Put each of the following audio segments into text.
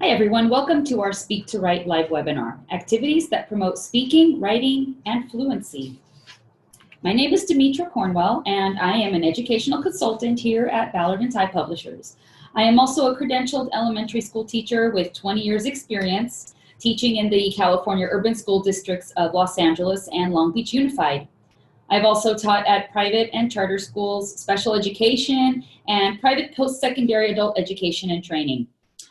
Hi everyone, welcome to our Speak to Write live webinar, activities that promote speaking, writing, and fluency. My name is Demetra Cornwell, and I am an educational consultant here at Ballard & Ty Publishers. I am also a credentialed elementary school teacher with 20 years experience teaching in the California urban school districts of Los Angeles and Long Beach Unified. I've also taught at private and charter schools, special education, and private post-secondary adult education and training.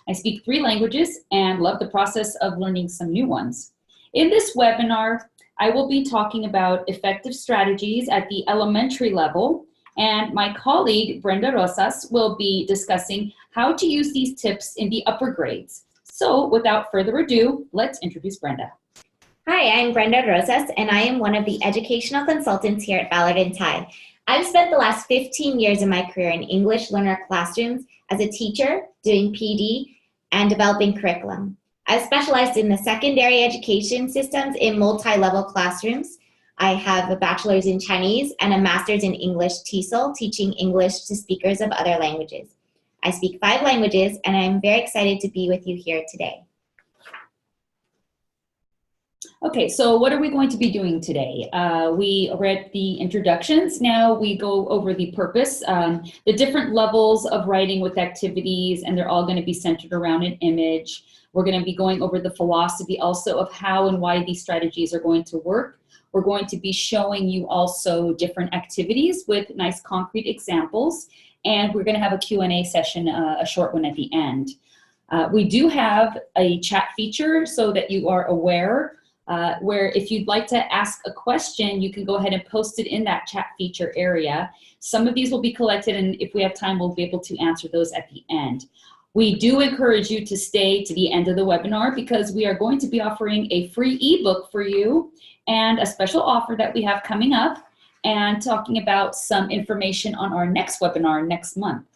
I speak 3 languages and love the process of learning some new ones. In this webinar, I will be talking about effective strategies at the elementary level, and my colleague, Brenda Rosas, will be discussing how to use these tips in the upper grades. So without further ado, let's introduce Brenda. Hi, I'm Brenda Rosas, and I am one of the educational consultants here at Ballard & Ty. I've spent the last 15 years of my career in English learner classrooms as a teacher, doing PD, and developing curriculum. I've specialized in the secondary education systems in multi-level classrooms. I have a bachelor's in Chinese and a master's in English TESOL, teaching English to speakers of other languages. I speak 5 languages, and I'm very excited to be with you here today. Okay, so what are we going to be doing today? We read the introductions. Now we go over the purpose, the different levels of writing with activities, and they're all going to be centered around an image. We're going to be going over the philosophy also of how and why these strategies are going to work. We're going to be showing you also different activities with nice concrete examples, and we're going to have a Q&A session, a short one at the end. We do have a chat feature so that you are aware where if you'd like to ask a question, you can go ahead and post it in that chat feature area. Some of these will be collected, and if we have time, we'll be able to answer those at the end. We do encourage you to stay to the end of the webinar because we are going to be offering a free ebook for you and a special offer that we have coming up and talking about some information on our next webinar next month.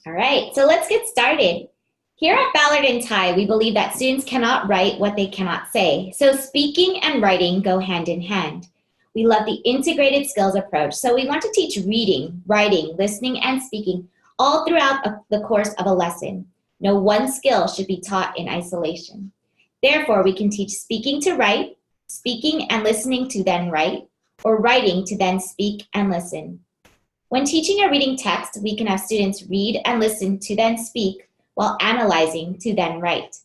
All right, so let's get started. Here at Ballard & Ty, we believe that students cannot write what they cannot say. So speaking and writing go hand in hand. We love the integrated skills approach. So we want to teach reading, writing, listening, and speaking all throughout the course of a lesson. No one skill should be taught in isolation. Therefore, we can teach speaking to write, speaking and listening to then write, or writing to then speak and listen. When teaching a reading text, we can have students read and listen to then speak, while analyzing to then write.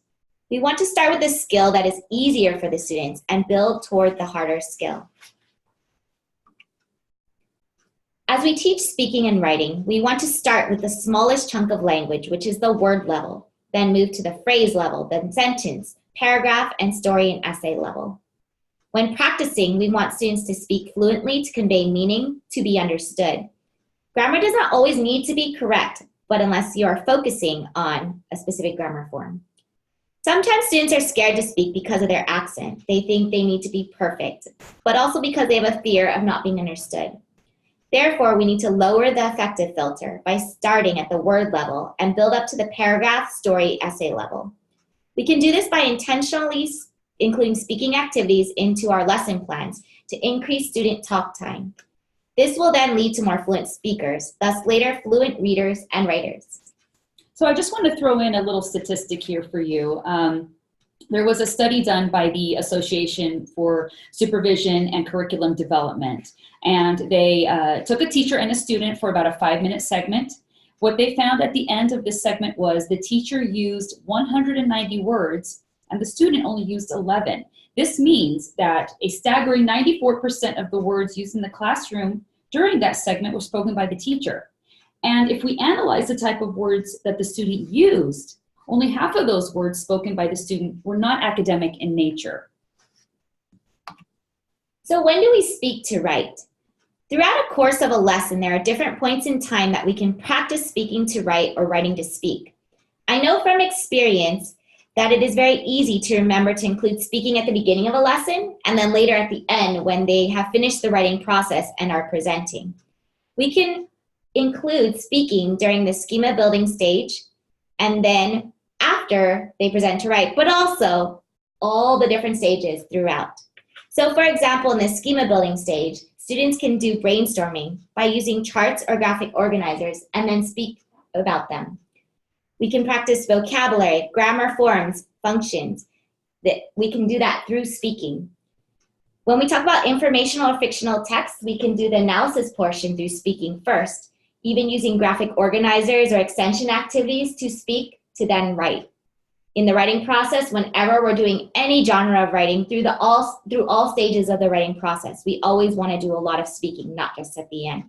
We want to start with a skill that is easier for the students and build toward the harder skill. As we teach speaking and writing, we want to start with the smallest chunk of language, which is the word level, then move to the phrase level, then sentence, paragraph, and story and essay level. When practicing, we want students to speak fluently to convey meaning, to be understood. Grammar does not always need to be correct, but unless you are focusing on a specific grammar form. Sometimes students are scared to speak because of their accent. They think they need to be perfect, but also because they have a fear of not being understood. Therefore, we need to lower the affective filter by starting at the word level and build up to the paragraph, story, essay level. We can do this by intentionally including speaking activities into our lesson plans to increase student talk time. This will then lead to more fluent speakers, thus later fluent readers and writers. So I just want to throw in a little statistic here for you. There was a study done by the Association for Supervision and Curriculum Development, and they took a teacher and a student for about a 5-minute segment. What they found at the end of this segment was the teacher used 190 words and the student only used 11. This means that a staggering 94% of the words used in the classroom during that segment were spoken by the teacher. And if we analyze the type of words that the student used, only half of those words spoken by the student were not academic in nature. So when do we speak to write? Throughout a course of a lesson, there are different points in time that we can practice speaking to write or writing to speak. I know from experience that it is very easy to remember to include speaking at the beginning of a lesson and then later at the end when they have finished the writing process and are presenting. We can include speaking during the schema building stage and then after they present to write, but also all the different stages throughout. So for example, in the schema building stage, students can do brainstorming by using charts or graphic organizers and then speak about them. We can practice vocabulary, grammar forms, functions. We can do that through speaking. When we talk about informational or fictional text, we can do the analysis portion through speaking first, even using graphic organizers or extension activities to speak to then write. In the writing process, whenever we're doing any genre of writing, through all stages of the writing process, we always want to do a lot of speaking, not just at the end.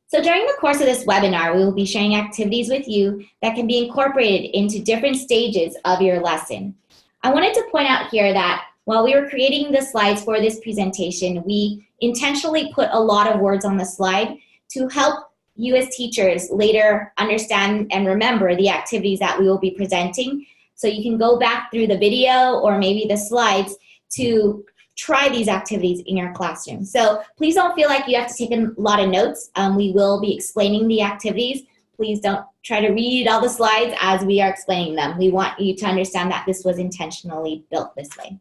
So during the course of this webinar, we will be sharing activities with you that can be incorporated into different stages of your lesson. I wanted to point out here that while we were creating the slides for this presentation, we intentionally put a lot of words on the slide to help you as teachers later understand and remember the activities that we will be presenting. So you can go back through the video or maybe the slides to try these activities in your classroom. So please don't feel like you have to take a lot of notes. We will be explaining the activities. Please don't try to read all the slides as we are explaining them. We want you to understand that this was intentionally built this way.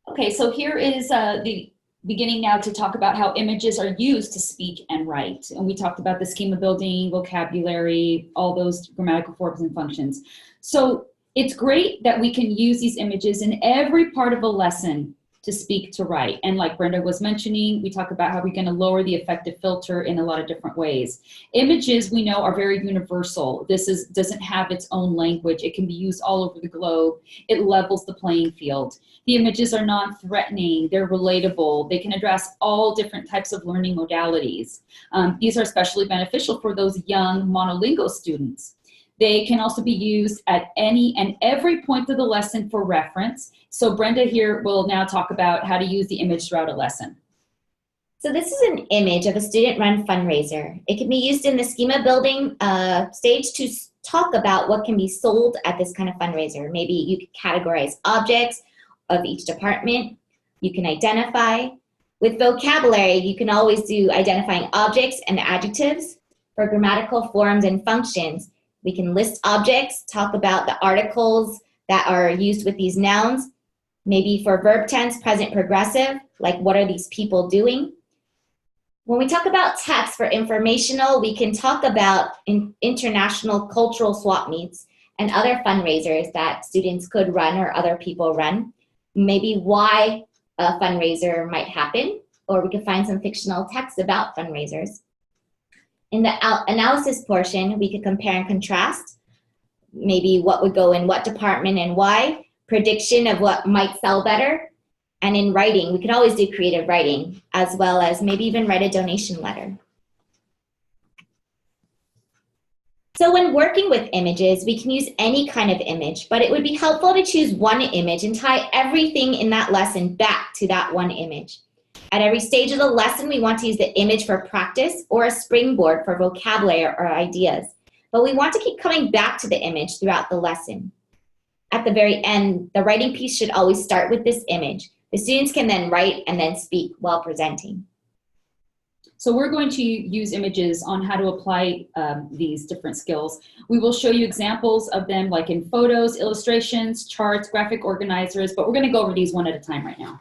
Okay, so here is the beginning now to talk about how images are used to speak and write. And we talked about the schema building, vocabulary, all those grammatical forms and functions. So it's great that we can use these images in every part of a lesson to speak to write. And like Brenda was mentioning, we talk about how we're going to lower the affective filter in a lot of different ways. Images, we know, are very universal. This doesn't have its own language. It can be used all over the globe. It levels the playing field. The images are non-threatening. They're relatable. They can address all different types of learning modalities. These are especially beneficial for those young monolingual students. They can also be used at any and every point of the lesson for reference. So Brenda here will now talk about how to use the image throughout a lesson. So this is an image of a student-run fundraiser. It can be used in the schema building stage to talk about what can be sold at this kind of fundraiser. Maybe you could categorize objects of each department. You can identify. With vocabulary, you can always do identifying objects and adjectives. For grammatical forms and functions, we can list objects, talk about the articles that are used with these nouns. Maybe for verb tense, present progressive, like what are these people doing? When we talk about text for informational, we can talk about international cultural swap meets and other fundraisers that students could run or other people run. Maybe why a fundraiser might happen, or we could find some fictional text about fundraisers. In the analysis portion, we could compare and contrast, maybe what would go in what department and why, prediction of what might sell better, and in writing, we could always do creative writing, as well as maybe even write a donation letter. So when working with images, we can use any kind of image, but it would be helpful to choose one image and tie everything in that lesson back to that one image. At every stage of the lesson, we want to use the image for practice or a springboard for vocabulary or ideas. But we want to keep coming back to the image throughout the lesson. At the very end, the writing piece should always start with this image. The students can then write and then speak while presenting. So we're going to use images on how to apply these different skills. We will show you examples of them like in photos, illustrations, charts, graphic organizers, but we're going to go over these one at a time right now.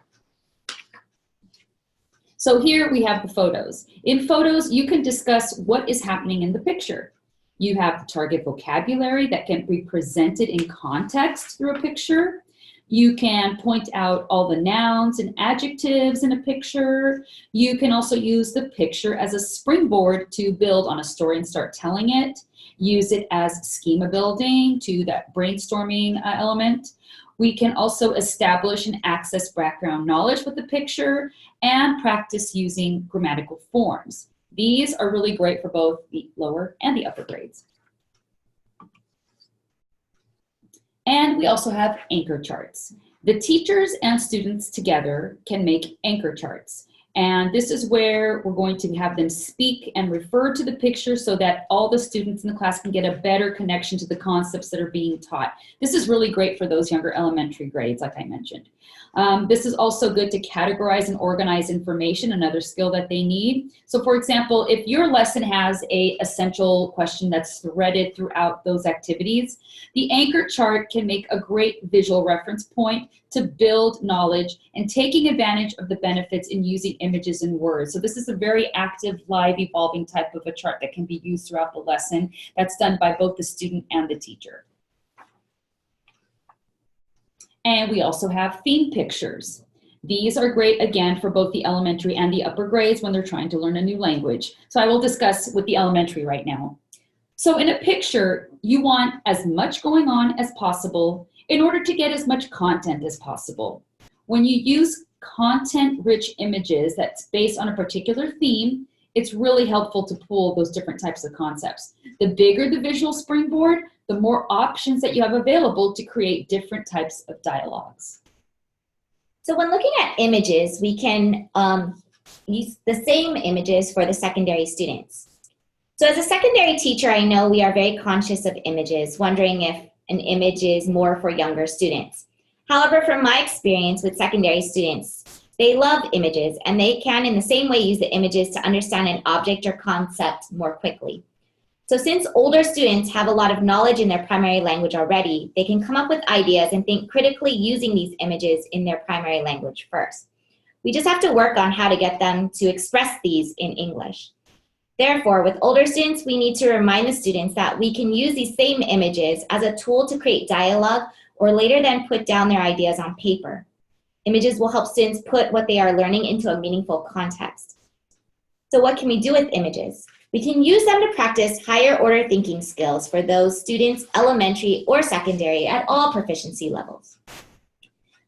So here we have the photos. In photos, you can discuss what is happening in the picture. You have the target vocabulary that can be presented in context through a picture. You can point out all the nouns and adjectives in a picture. You can also use the picture as a springboard to build on a story and start telling it. Use it as schema building to that brainstorming element. We can also establish and access background knowledge with the picture and practice using grammatical forms. These are really great for both the lower and the upper grades. And we also have anchor charts. The teachers and students together can make anchor charts. And this is where we're going to have them speak and refer to the picture so that all the students in the class can get a better connection to the concepts that are being taught. This is really great for those younger elementary grades, like I mentioned. This is also good to categorize and organize information, another skill that they need. So for example, if your lesson has an essential question that's threaded throughout those activities, the anchor chart can make a great visual reference point to build knowledge and taking advantage of the benefits in using images and words. So this is a very active, live, evolving type of a chart that can be used throughout the lesson. That's done by both the student and the teacher. And we also have theme pictures. These are great, again, for both the elementary and the upper grades when they're trying to learn a new language. So I will discuss with the elementary right now. So in a picture, you want as much going on as possible in order to get as much content as possible. When you use content-rich images that's based on a particular theme, it's really helpful to pull those different types of concepts. The bigger the visual springboard, the more options that you have available to create different types of dialogues. So when looking at images, we can use the same images for the secondary students. So as a secondary teacher, I know we are very conscious of images, wondering if an image is more for younger students. However, from my experience with secondary students, they love images, and they can in the same way use the images to understand an object or concept more quickly. So since older students have a lot of knowledge in their primary language already, they can come up with ideas and think critically using these images in their primary language first. We just have to work on how to get them to express these in English. Therefore, with older students, we need to remind the students that we can use these same images as a tool to create dialogue or later then put down their ideas on paper. Images will help students put what they are learning into a meaningful context. So what can we do with images? We can use them to practice higher order thinking skills for those students, elementary or secondary, at all proficiency levels.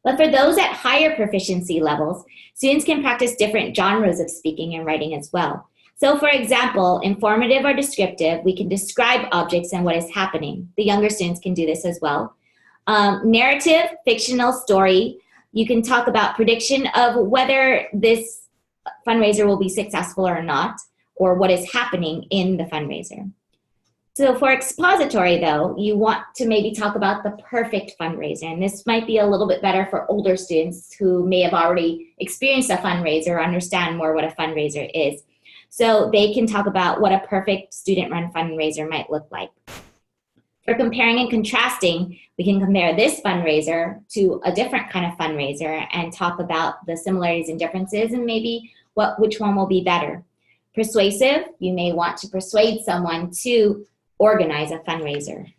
But for those at higher proficiency levels, students can practice different genres of speaking and writing as well. So for example, informative or descriptive, we can describe objects and what is happening. The younger students can do this as well. Narrative, fictional story, you can talk about prediction of whether this fundraiser will be successful or not, or what is happening in the fundraiser. So for expository though, you want to maybe talk about the perfect fundraiser, and this might be a little bit better for older students who may have already experienced a fundraiser or understand more what a fundraiser is. So they can talk about what a perfect student-run fundraiser might look like. For comparing and contrasting, we can compare this fundraiser to a different kind of fundraiser and talk about the similarities and differences and maybe which one will be better. Persuasive, you may want to persuade someone to organize a fundraiser.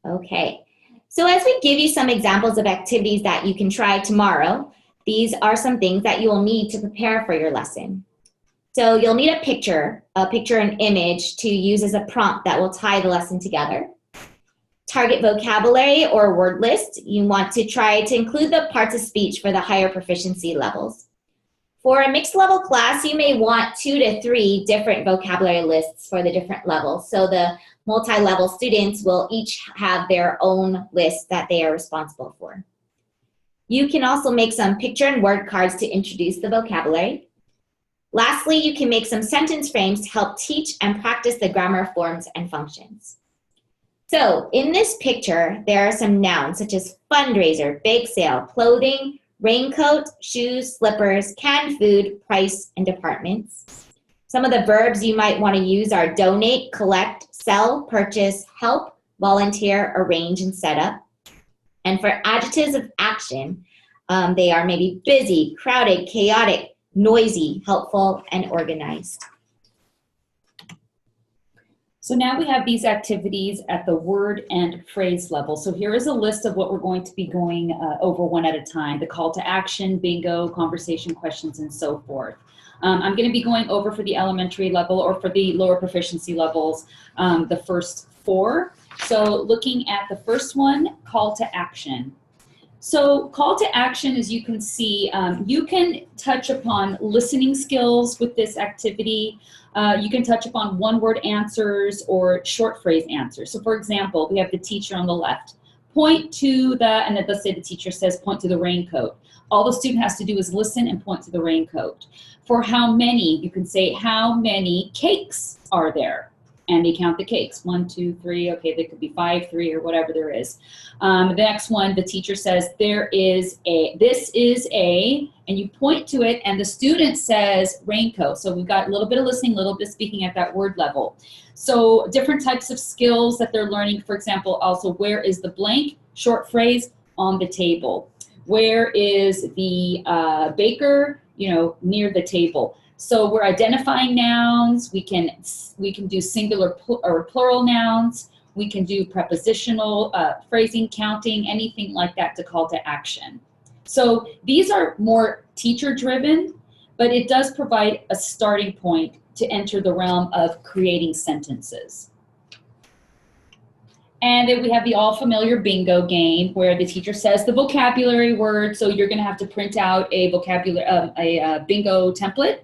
Okay, so as we give you some examples of activities that you can try tomorrow, these are some things that you will need to prepare for your lesson. So you'll need a picture and image to use as a prompt that will tie the lesson together. Target vocabulary or word list. You want to try to include the parts of speech for the higher proficiency levels. For a mixed level class, you may want 2 to 3 different vocabulary lists for the different levels. So the multi-level students will each have their own list that they are responsible for. You can also make some picture and word cards to introduce the vocabulary. Lastly, you can make some sentence frames to help teach and practice the grammar forms and functions. So in this picture, there are some nouns such as fundraiser, bake sale, clothing, raincoat, shoes, slippers, canned food, price, and departments. Some of the verbs you might want to use are donate, collect, sell, purchase, help, volunteer, arrange, and set up. And for adjectives of action, they are maybe busy, crowded, chaotic, noisy, helpful, and organized. So now we have these activities at the word and phrase level. So here is a list of what we're going to be going over one at a time: the call to action, bingo, conversation questions, and so forth. I'm going to be going over for the elementary level or for the lower proficiency levels, the first 4. So looking at the first one, call to action. So call to action, as you can see, you can touch upon listening skills with this activity. You can touch upon one-word answers or short phrase answers. So for example, we have the teacher on the left. Point to the, and let's say the teacher says point to the raincoat. All the student has to do is listen and point to the raincoat. For how many, you can say how many cakes are there? And they count the cakes. 1, 2, 3. Okay, there could be 5, 3, or whatever there is. The next one, the teacher says there is a, this is a, and you point to it, and the student says raincoat. So we've got a little bit of listening, a little bit of speaking at that word level. So different types of skills that they're learning. For example, also, where is the blank? Short phrase, on the table. Where is the baker? You know, near the table. So we're identifying nouns. We can do singular or plural nouns. We can do prepositional phrasing, counting, anything like that to call to action. So these are more teacher-driven, but it does provide a starting point to enter the realm of creating sentences. And then we have the all familiar bingo game where the teacher says the vocabulary word. So you're going to have to print out a bingo template.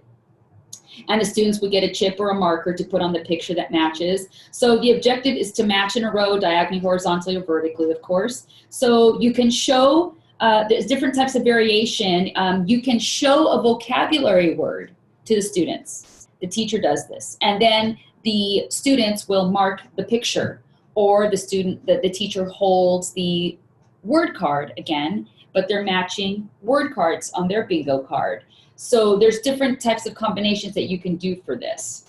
And the students would get a chip or a marker to put on the picture that matches. So the objective is to match in a row, diagonally, horizontally, or vertically, of course. So you can show, there's different types of variation. You can show a vocabulary word to the students. The teacher does this. And then the students will mark the picture, or the teacher holds the word card again, but they're matching word cards on their bingo card. So there's different types of combinations that you can do for this.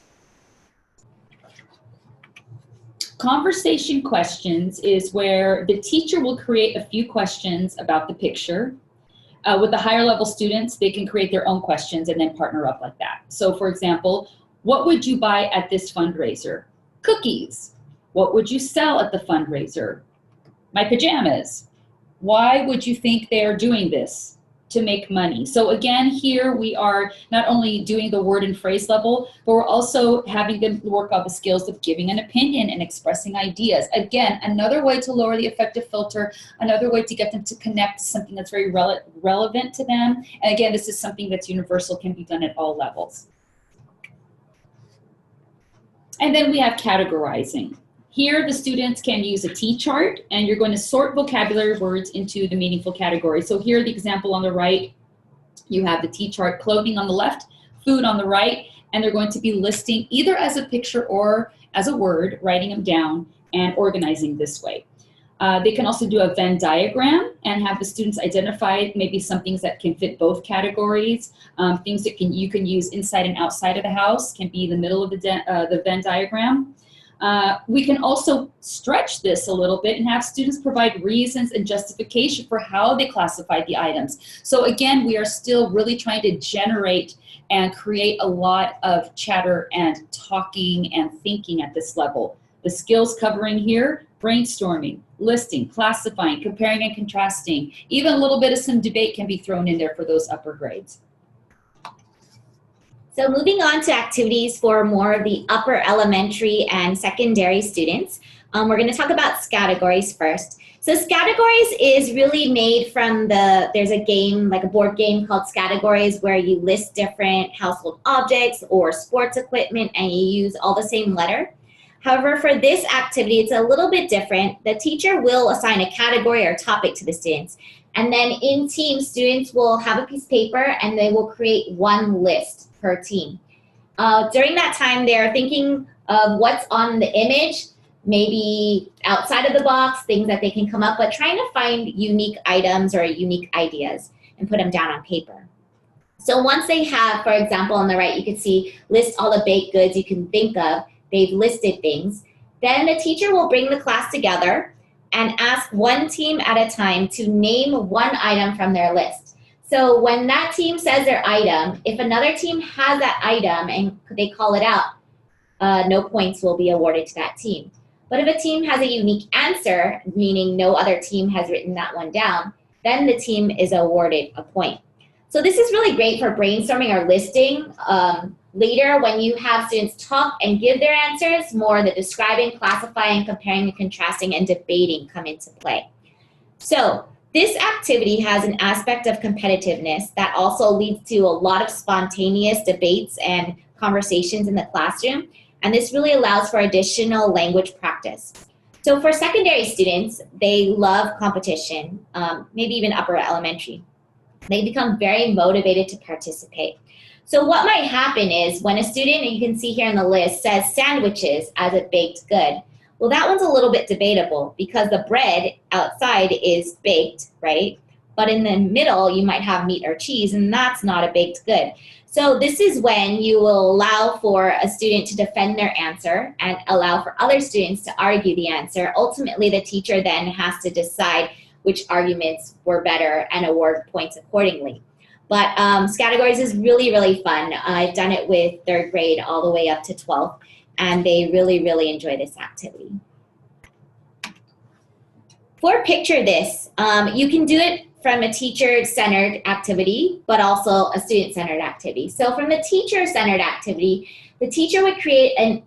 Conversation questions is where the teacher will create a few questions about the picture. With the higher level students, they can create their own questions and then partner up like that. So for example, what would you buy at this fundraiser? Cookies. What would you sell at the fundraiser? My pajamas. Why would you think they are doing this? To make money. So again, here we are not only doing the word and phrase level, but we're also having them work on the skills of giving an opinion and expressing ideas. Again, another way to lower the affective filter, another way to get them to connect to something that's very relevant to them. And again, this is something that's universal, can be done at all levels. And then we have categorizing. Here, the students can use a T-chart, and you're going to sort vocabulary words into the meaningful categories. So here, the example on the right, you have the T-chart, clothing on the left, food on the right, and they're going to be listing either as a picture or as a word, writing them down and organizing this way. They can also do a Venn diagram and have the students identify maybe some things that can fit both categories. Things that you can use inside and outside of the house can be the middle of the Venn diagram. We can also stretch this a little bit and have students provide reasons and justification for how they classified the items. So again, we are still really trying to generate and create a lot of chatter and talking and thinking at this level. The skills covering here, brainstorming, listing, classifying, comparing and contrasting. Even a little bit of some debate can be thrown in there for those upper grades. So moving on to activities for more of the upper elementary and secondary students, we're going to talk about Scattergories first. So Scattergories is really made from there's a game, like a board game called Scattergories, where you list different household objects or sports equipment and you use all the same letter. However, for this activity, it's a little bit different. The teacher will assign a category or topic to the students. And then in teams, students will have a piece of paper and they will create one list per team. During that time, they're thinking of what's on the image, maybe outside of the box, things that they can come up with, trying to find unique items or unique ideas and put them down on paper. So once they have, for example, on the right, you can see list all the baked goods you can think of. They've listed things. Then the teacher will bring the class together and ask one team at a time to name one item from their list. So when that team says their item, if another team has that item and they call it out, no points will be awarded to that team. But if a team has a unique answer, meaning no other team has written that one down, then the team is awarded a point. So this is really great for brainstorming or listing. Later, when you have students talk and give their answers, more the describing, classifying, comparing, and contrasting, and debating come into play. So this activity has an aspect of competitiveness that also leads to a lot of spontaneous debates and conversations in the classroom, and this really allows for additional language practice. So for secondary students, they love competition, maybe even upper elementary. They become very motivated to participate. So what might happen is when a student, and you can see here in the list, says sandwiches as a baked good, well, that one's a little bit debatable because the bread outside is baked, right? But in the middle, you might have meat or cheese, and that's not a baked good. So this is when you will allow for a student to defend their answer and allow for other students to argue the answer. Ultimately, the teacher then has to decide which arguments were better and award points accordingly. But Scattergories is really, really fun. I've done it with 3rd grade all the way up to 12th, and they really, really enjoy this activity. For Picture This, you can do it from a teacher-centered activity, but also a student-centered activity. So from the teacher-centered activity, the teacher would create and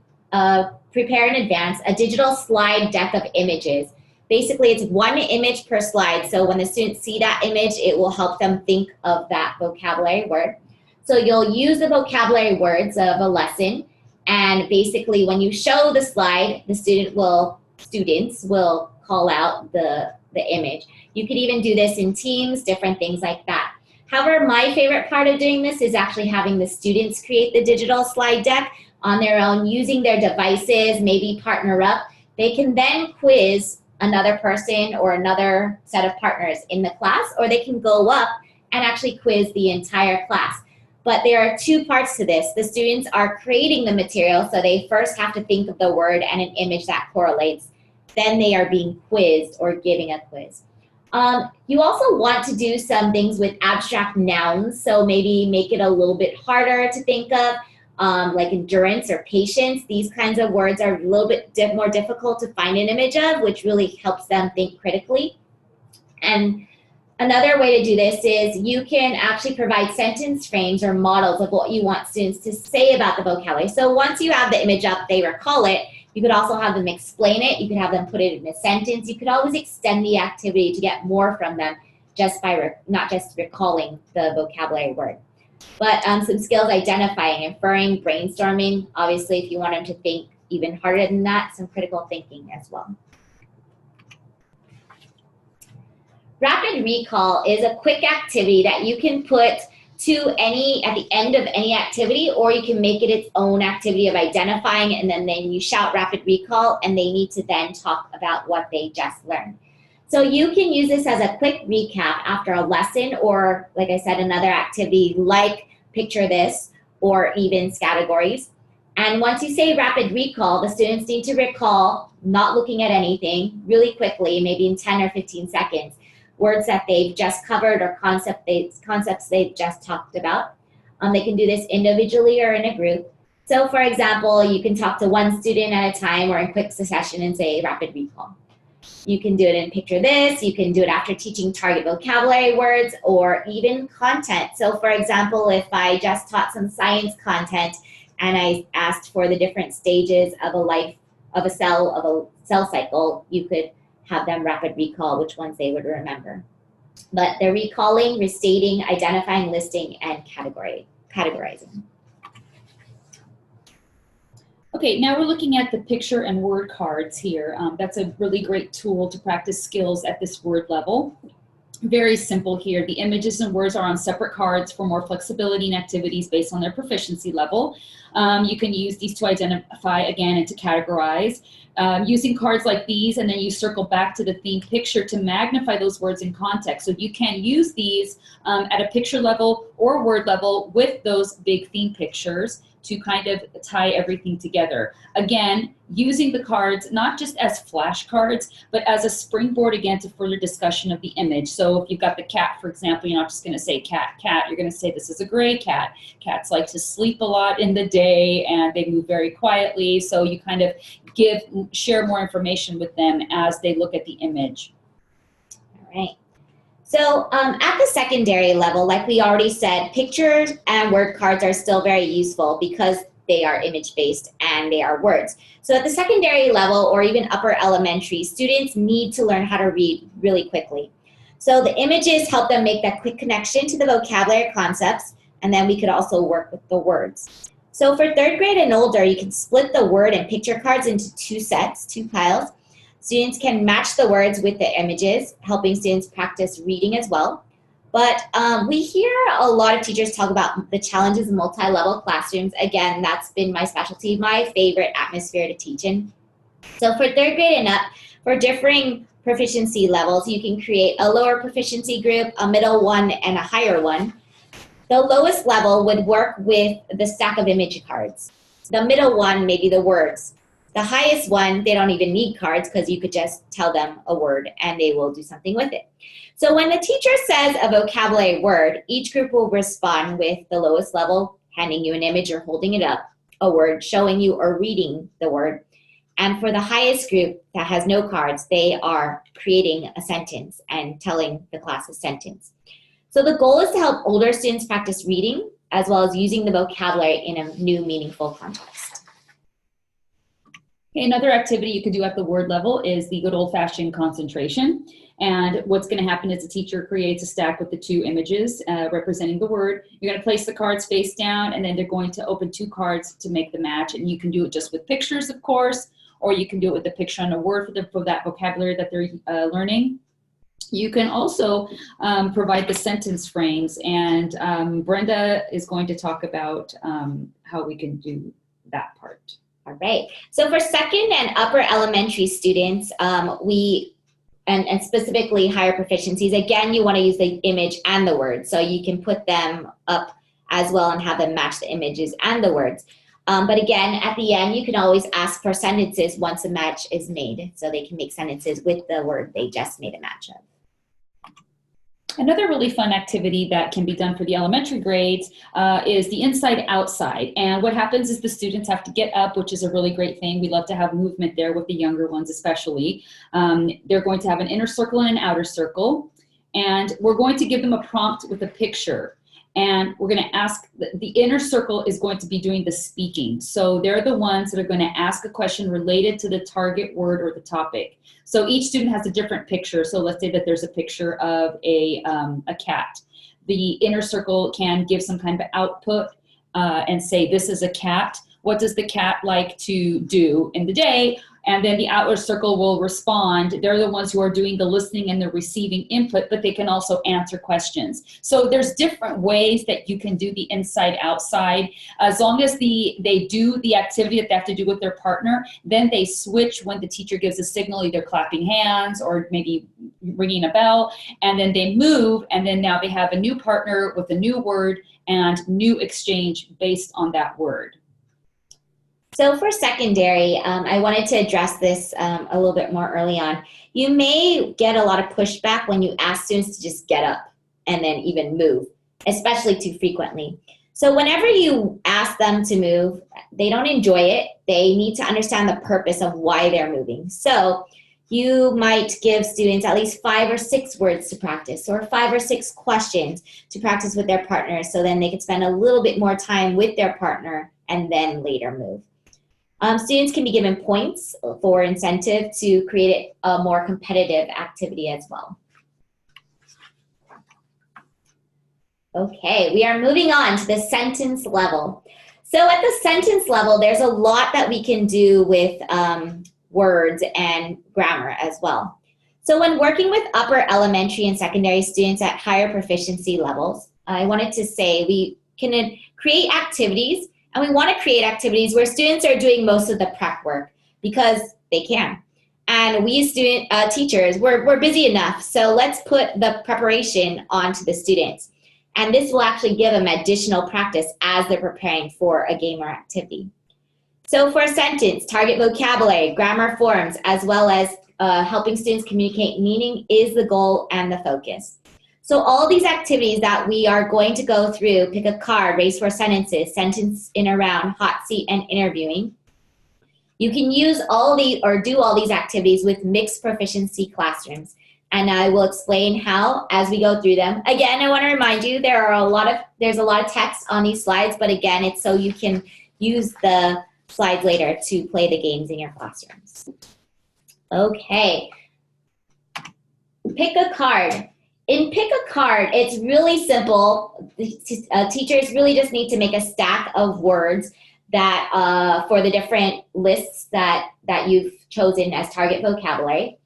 prepare in advance a digital slide deck of images. Basically, it's 1 image per slide, so when the students see that image, it will help them think of that vocabulary word. So you'll use the vocabulary words of a lesson, and basically when you show the slide, the students will call out the image. You could even do this in teams, different things like that. However, my favorite part of doing this is actually having the students create the digital slide deck on their own, using their devices, maybe partner up. They can then quiz another person or another set of partners in the class, or they can go up and actually quiz the entire class. But there are 2 parts to this. The students are creating the material, so they first have to think of the word and an image that correlates. Then they are being quizzed or giving a quiz. You also want to do some things with abstract nouns, so maybe make it a little bit harder to think of, like endurance or patience. These kinds of words are a little bit more difficult to find an image of, which really helps them think critically. And another way to do this is you can actually provide sentence frames or models of what you want students to say about the vocabulary. So once you have the image up, they recall it. You could also have them explain it. You could have them put it in a sentence. You could always extend the activity to get more from them just by not just recalling the vocabulary word. But some skills: identifying, inferring, brainstorming. Obviously, if you want them to think even harder than that, some critical thinking as well. Rapid recall is a quick activity that you can put at the end of any activity, or you can make it its own activity of identifying, and then you shout rapid recall, and they need to then talk about what they just learned. So you can use this as a quick recap after a lesson, or like I said, another activity like Picture This or even Scattergories. And once you say rapid recall, the students need to recall, not looking at anything, really quickly, maybe in 10 or 15 seconds, words that they've just covered or concepts they've just talked about. They can do this individually or in a group. So for example, you can talk to 1 student at a time or in quick succession and say rapid recall. You can do it in Picture This. You can do it after teaching target vocabulary words or even content. So for example, if I just taught some science content and I asked for the different stages of a cell cycle, you could have them rapid recall which ones they would remember. But they're recalling, restating, identifying, listing, and categorizing. Okay, now we're looking at the picture and word cards here. That's a really great tool to practice skills at this word level. Very simple here. The images and words are on separate cards for more flexibility in activities based on their proficiency level. You can use these to identify again and to categorize. Using cards like these, and then you circle back to the theme picture to magnify those words in context. So you can use these at a picture level or word level with those big theme pictures to kind of tie everything together. Again, using the cards not just as flashcards, but as a springboard again to further discussion of the image. So if you've got the cat, for example, you're not just gonna say cat, cat, you're gonna say this is a gray cat. Cats like to sleep a lot in the day and they move very quietly. So you kind of share more information with them as they look at the image. All right. So at the secondary level, like we already said, pictures and word cards are still very useful because they are image-based and they are words. So at the secondary level or even upper elementary, students need to learn how to read really quickly. So the images help them make that quick connection to the vocabulary concepts, and then we could also work with the words. So for 3rd grade and older, you can split the word and picture cards into 2 sets, 2 piles. Students can match the words with the images, helping students practice reading as well. But we hear a lot of teachers talk about the challenges in multi-level classrooms. Again, that's been my specialty, my favorite atmosphere to teach in. So for 3rd grade and up, for differing proficiency levels, you can create a lower proficiency group, a middle one, and a higher one. The lowest level would work with the stack of image cards. The middle one, maybe the words. The highest one, they don't even need cards because you could just tell them a word and they will do something with it. So when the teacher says a vocabulary word, each group will respond with the lowest level, handing you an image or holding it up, a word, showing you or reading the word. And for the highest group that has no cards, they are creating a sentence and telling the class a sentence. So the goal is to help older students practice reading as well as using the vocabulary in a new meaningful context. Okay, another activity you could do at the word level is the good old-fashioned concentration. And what's going to happen is the teacher creates a stack with the two images representing the word. You're going to place the cards face down, and then they're going to open two cards to make the match. And you can do it just with pictures, of course, or you can do it with a picture on a word for that vocabulary that they're learning. You can also provide the sentence frames, and Brenda is going to talk about how we can do that part. All right. So for second and upper elementary students, and specifically higher proficiencies, again, you want to use the image and the word. So you can put them up as well and have them match the images and the words. But again, at the end, you can always ask for sentences once a match is made. So they can make sentences with the word they just made a match of. Another really fun activity that can be done for the elementary grades is the inside-outside. And what happens is the students have to get up, which is a really great thing. We love to have movement there with the younger ones especially. They're going to have an inner circle and an outer circle. And we're going to give them a prompt with a picture. And we're going to ask, the inner circle is going to be doing the speaking. So they're the ones that are going to ask a question related to the target word or the topic. So each student has a different picture. So let's say that there's a picture of a cat. The inner circle can give some kind of output and say, this is a cat. What does the cat like to do in the day? And then the outer circle will respond. They're the ones who are doing the listening and the receiving input, but they can also answer questions. So there's different ways that you can do the inside-outside. As long as they do the activity that they have to do with their partner, then they switch when the teacher gives a signal, either clapping hands or maybe ringing a bell, and then they move, and then now they have a new partner with a new word and new exchange based on that word. So for secondary, I wanted to address this a little bit more early on. You may get a lot of pushback when you ask students to just get up and then even move, especially too frequently. So whenever you ask them to move, they don't enjoy it. They need to understand the purpose of why they're moving. So you might give students at least 5 or 6 words to practice, or 5 or 6 questions to practice with their partner, so then they can spend a little bit more time with their partner and then later move. Students can be given points for incentive to create a more competitive activity as well. Okay, we are moving on to the sentence level. So at the sentence level, there's a lot that we can do with words and grammar as well. So when working with upper elementary and secondary students at higher proficiency levels, I wanted to say we can create activities. And we want to create activities where students are doing most of the prep work because they can. And we as teachers, we're busy enough. So let's put the preparation onto the students. And this will actually give them additional practice as they're preparing for a game or activity. So for a sentence, target vocabulary, grammar forms, as well as helping students communicate meaning is the goal and the focus. So all these activities that we are going to go through, pick a card, race for sentences, sentence in a round, hot seat, and interviewing. You can use all these or do all these activities with mixed proficiency classrooms. And I will explain how as we go through them. Again, I want to remind you there's a lot of text on these slides, but again, it's so you can use the slides later to play the games in your classrooms. Okay. Pick a card. In pick a card, it's really simple. Teachers really just need to make a stack of words that for the different lists that you've chosen as target vocabulary.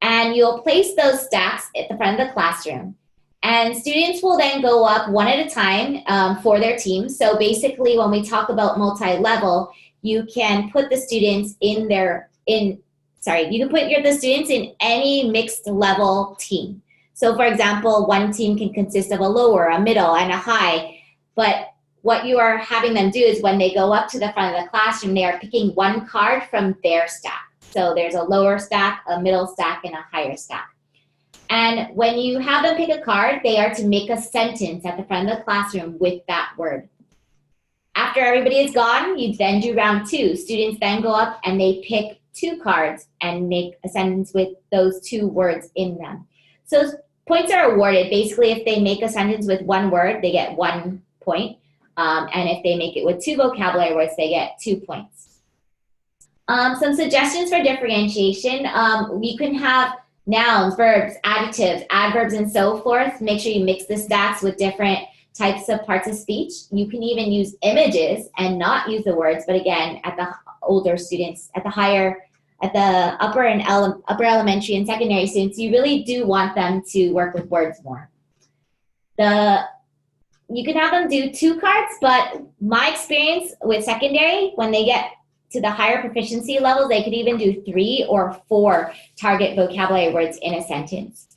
And you'll place those stacks at the front of the classroom. And students will then go up one at a time for their team. So basically, when we talk about multi-level, you can put the students in the students in any mixed level team. So for example, one team can consist of a lower, a middle, and a high, but what you are having them do is when they go up to the front of the classroom, they are picking one card from their stack. So there's a lower stack, a middle stack, and a higher stack. And when you have them pick a card, they are to make a sentence at the front of the classroom with that word. After everybody is gone, you then do round 2. Students then go up and they pick 2 cards and make a sentence with those 2 words in them. So points are awarded. Basically, if they make a sentence with 1 word, they get 1 point. And if they make it with 2 vocabulary words, they get 2 points. Some suggestions for differentiation. You can have nouns, verbs, adjectives, adverbs, and so forth. Make sure you mix the stacks with different types of parts of speech. You can even use images and not use the words, but again, at the older students, at the upper elementary and secondary students, you really do want them to work with words more. You can have them do 2 cards, but my experience with secondary, when they get to the higher proficiency levels, they could even do 3 or 4 target vocabulary words in a sentence.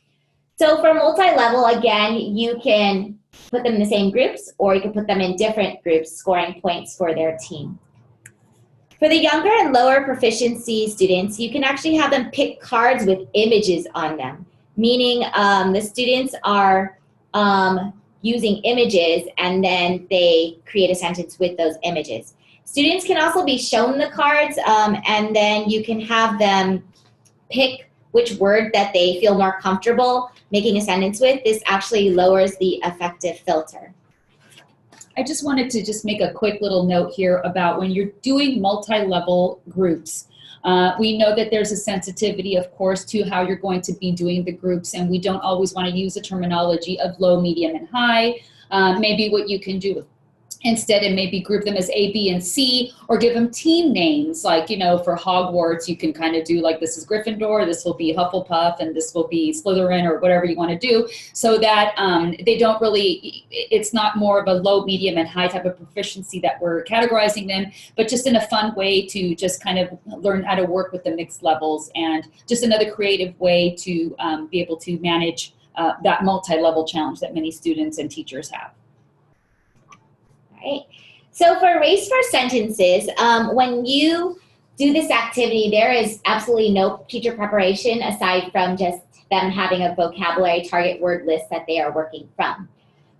So for multi-level, again, you can put them in the same groups, or you can put them in different groups, scoring points for their team. For the younger and lower proficiency students, you can actually have them pick cards with images on them, meaning the students are using images and then they create a sentence with those images. Students can also be shown the cards and then you can have them pick which word that they feel more comfortable making a sentence with. This actually lowers the affective filter. I just wanted to just make a quick little note here about when you're doing multi-level groups. We know that there's a sensitivity, of course, to how you're going to be doing the groups, and we don't always want to use the terminology of low, medium, and high. Maybe what you can do instead, and maybe group them as A, B, and C, or give them team names. Like, you know, for Hogwarts, you can kind of do like, this is Gryffindor, this will be Hufflepuff, and this will be Slytherin, or whatever you want to do, so that they don't really, it's not more of a low, medium, and high type of proficiency that we're categorizing them, but just in a fun way to just kind of learn how to work with the mixed levels, and just another creative way to be able to manage that multi-level challenge that many students and teachers have. Right. So for race for sentences, when you do this activity, there is absolutely no teacher preparation aside from just them having a vocabulary target word list that they are working from.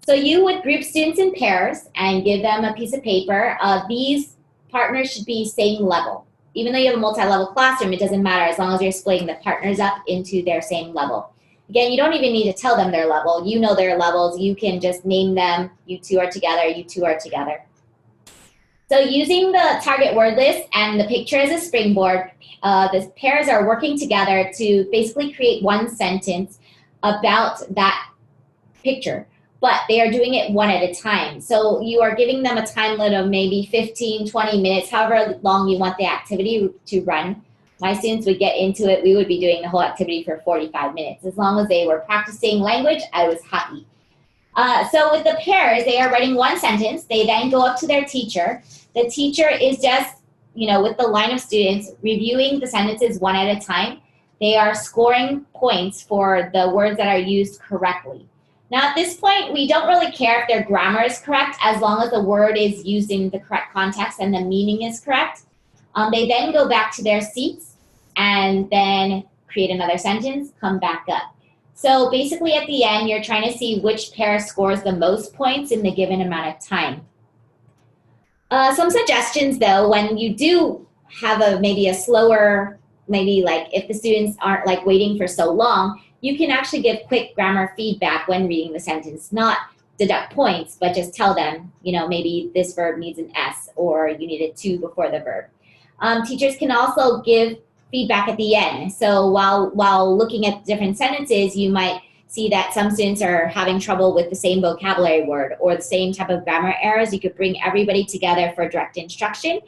So you would group students in pairs and give them a piece of paper. These partners should be same level. Even though you have a multi-level classroom, it doesn't matter as long as you're splitting the partners up into their same level. Again, you don't even need to tell them their level. You know their levels. You can just name them. You 2 are together. You 2 are together. So using the target word list and the picture as a springboard, the pairs are working together to basically create one sentence about that picture. But they are doing it one at a time. So you are giving them a time limit of maybe 15, 20 minutes, however long you want the activity to run. My students would get into it. We would be doing the whole activity for 45 minutes. As long as they were practicing language, I was happy. So with the pairs, they are writing one sentence. They then go up to their teacher. The teacher is just, you know, with the line of students, reviewing the sentences one at a time. They are scoring points for the words that are used correctly. Now at this point, we don't really care if their grammar is correct as long as the word is used in the correct context and the meaning is correct. They then go back to their seats and then create another sentence, come back up. So basically at the end, you're trying to see which pair scores the most points in the given amount of time. Some suggestions though, when you do have maybe a slower, maybe like if the students aren't like waiting for so long, you can actually give quick grammar feedback when reading the sentence, not deduct points, but just tell them, you know, maybe this verb needs an S or you need a 2 before the verb. Teachers can also give feedback at the end. So while looking at different sentences, you might see that some students are having trouble with the same vocabulary word or the same type of grammar errors. You could bring everybody together for direct instruction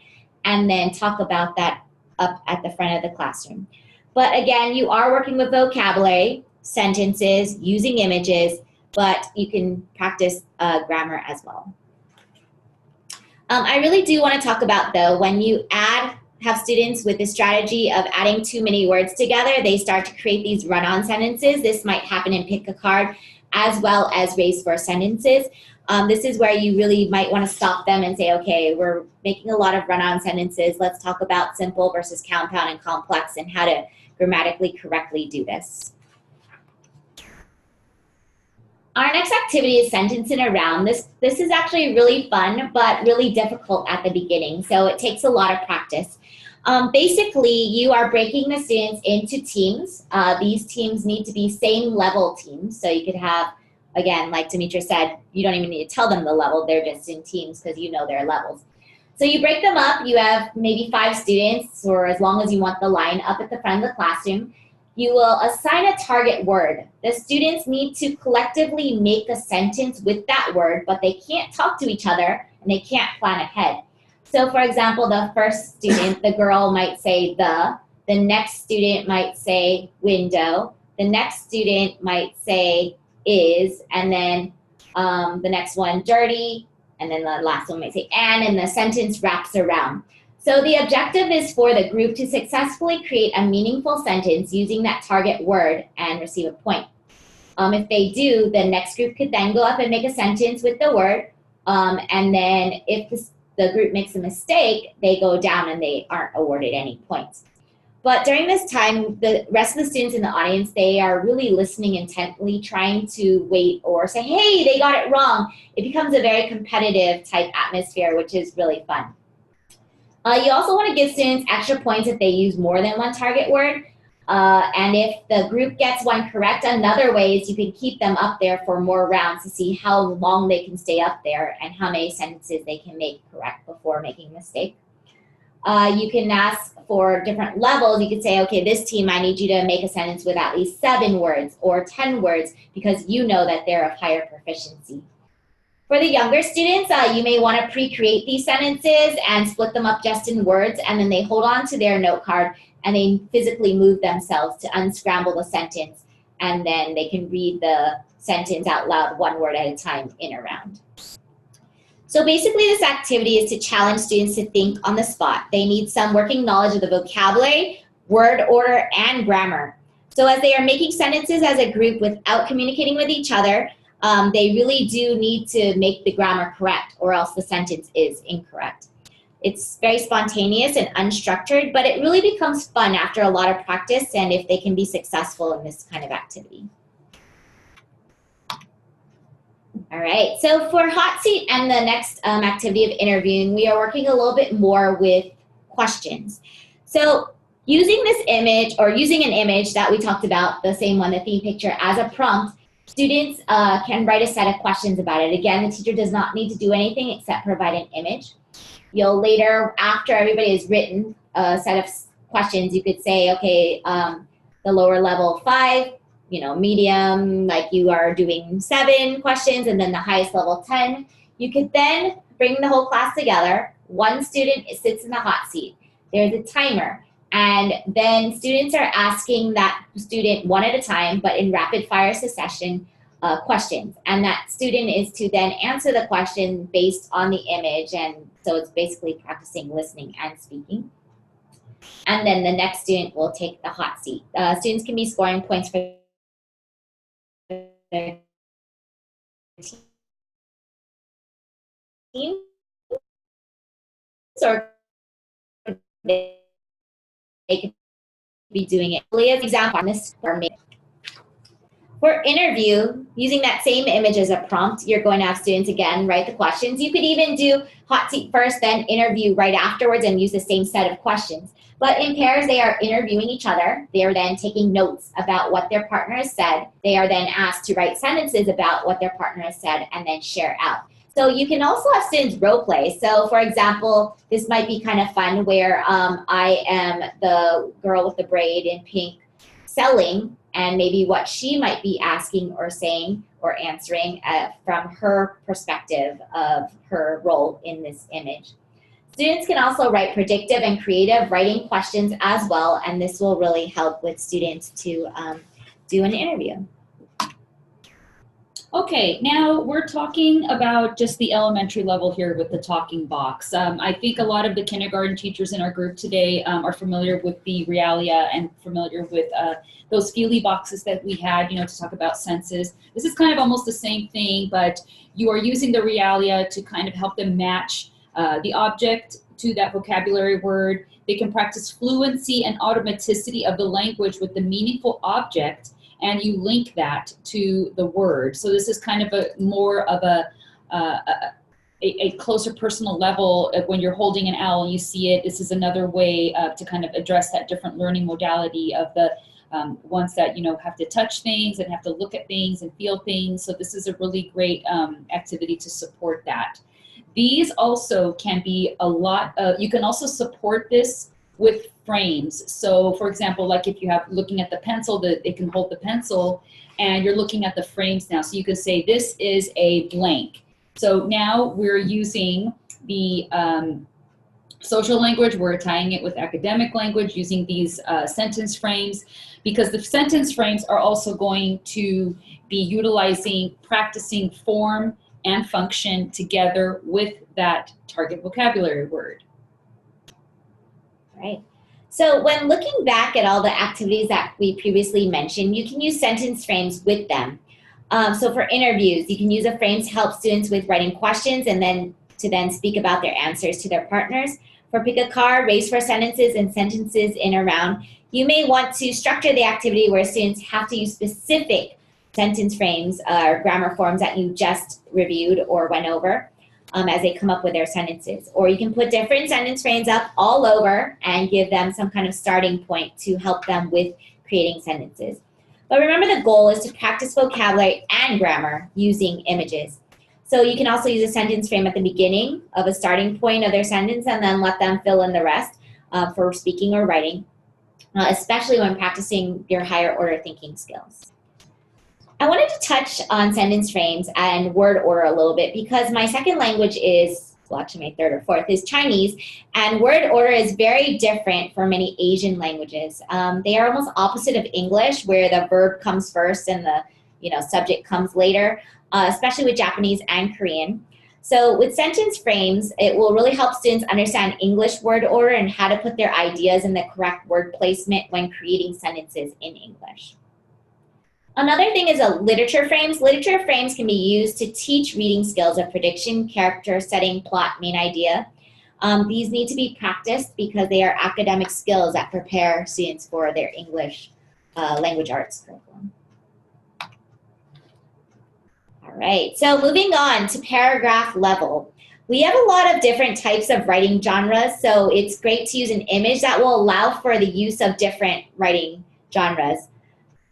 and then talk about that up at the front of the classroom. But again, you are working with vocabulary, sentences, using images, but you can practice grammar as well. I really do want to talk about though, when you have students with the strategy of adding too many words together, they start to create these run-on sentences. This might happen in Pick a Card as well as Race for Sentences. This is where you really might want to stop them and say, okay, we're making a lot of run-on sentences. Let's talk about simple versus compound and complex and how to grammatically correctly do this. Our next activity is sentence in a round. This is actually really fun, but really difficult at the beginning, so it takes a lot of practice. Basically, you are breaking the students into teams. These teams need to be same level teams, so you could have, again, like Demetra said, you don't even need to tell them the level, they're just in teams because you know their levels. So you break them up, you have maybe 5 students, or as long as you want the line up at the front of the classroom. You will assign a target word. The students need to collectively make a sentence with that word, but they can't talk to each other and they can't plan ahead. So for example, the first student, the girl might say the next student might say window, the next student might say is, and then the next one dirty, and then the last one might say and the sentence wraps around. So the objective is for the group to successfully create a meaningful sentence using that target word and receive a point. If they do, the next group could then go up and make a sentence with the word, and then if the group makes a mistake, they go down and they aren't awarded any points. But during this time, the rest of the students in the audience, they are really listening intently, trying to wait or say, hey, they got it wrong. It becomes a very competitive type atmosphere, which is really fun. You also want to give students extra points if they use more than one target word. And if the group gets one correct, another way is you can keep them up there for more rounds to see how long they can stay up there and how many sentences they can make correct before making a mistake. You can ask for different levels. You could say, okay, this team, I need you to make a sentence with at least 7 words or 10 words because you know that they're of higher proficiency. For the younger students, you may want to pre-create these sentences and split them up just in words, and then they hold on to their note card and they physically move themselves to unscramble the sentence, and then they can read the sentence out loud 1 word at a time in a round. So basically this activity is to challenge students to think on the spot. They need some working knowledge of the vocabulary, word order, and grammar. So as they are making sentences as a group without communicating with each other, they really do need to make the grammar correct or else the sentence is incorrect. It's very spontaneous and unstructured, but it really becomes fun after a lot of practice and if they can be successful in this kind of activity. All right, so for hot seat and the next activity of interviewing, we are working a little bit more with questions. So using this image or using an image that we talked about, the same one, the theme picture, as a prompt, students can write a set of questions about it. Again, the teacher does not need to do anything except provide an image. You'll later, after everybody has written a set of questions, you could say, okay, the lower level 5, you know, medium, like you are doing 7 questions, and then the highest level 10. You could then bring the whole class together. One student sits in the hot seat. There's a timer. And then students are asking that student one at a time, but in rapid fire succession, questions. And that student is to then answer the question based on the image. And so it's basically practicing listening and speaking. And then the next student will take the hot seat. Students can be scoring points for their team, or they could be doing it. As an example, on this for interview, using that same image as a prompt, you're going to have students again write the questions. You could even do hot seat first, then interview right afterwards and use the same set of questions. But in pairs, they are interviewing each other. They are then taking notes about what their partner has said. They are then asked to write sentences about what their partner has said and then share out. So you can also have students role play. So for example, this might be kind of fun where I am the girl with the braid in pink selling, and maybe what she might be asking or saying or answering from her perspective of her role in this image. Students can also write predictive and creative writing questions as well, and this will really help with students to do an interview. Okay, now we're talking about just the elementary level here with the talking box. I think a lot of the kindergarten teachers in our group today are familiar with the realia and familiar with those feely boxes that we had, to talk about senses. This is kind of almost the same thing, but you are using the realia to kind of help them match the object to that vocabulary word. They can practice fluency and automaticity of the language with the meaningful object, and you link that to the word. So this is kind of a more of a closer personal level of when you're holding an owl and you see it. This is another way to kind of address that different learning modality of the ones that have to touch things and have to look at things and feel things. So this is a really great activity to support that. These also can be a lot of, you can also support this with frames. So for example, like if you have looking at the pencil, they can hold the pencil and you're looking at the frames now. So you can say this is a blank. So now we're using the social language, we're tying it with academic language using these sentence frames, because the sentence frames are also going to be utilizing, practicing form and function together with that target vocabulary word. Right. So when looking back at all the activities that we previously mentioned, you can use sentence frames with them. So for interviews, you can use a frame to help students with writing questions and then to speak about their answers to their partners. For pick a card, race for sentences and sentences in a round, you may want to structure the activity where students have to use specific sentence frames or grammar forms that you just reviewed or went over as they come up with their sentences. Or you can put different sentence frames up all over and give them some kind of starting point to help them with creating sentences. But remember, the goal is to practice vocabulary and grammar using images. So you can also use a sentence frame at the beginning of a starting point of their sentence and then let them fill in the rest for speaking or writing, especially when practicing your higher order thinking skills. I wanted to touch on sentence frames and word order a little bit because my second language is, well, actually my third or fourth is Chinese, and word order is very different for many Asian languages. They are almost opposite of English, where the verb comes first and the subject comes later, especially with Japanese and Korean. So with sentence frames, it will really help students understand English word order and how to put their ideas in the correct word placement when creating sentences in English. Another thing is literature frames. Literature frames can be used to teach reading skills of prediction, character, setting, plot, main idea. These need to be practiced because they are academic skills that prepare students for their English language arts curriculum. All right, so moving on to paragraph level. We have a lot of different types of writing genres, so it's great to use an image that will allow for the use of different writing genres.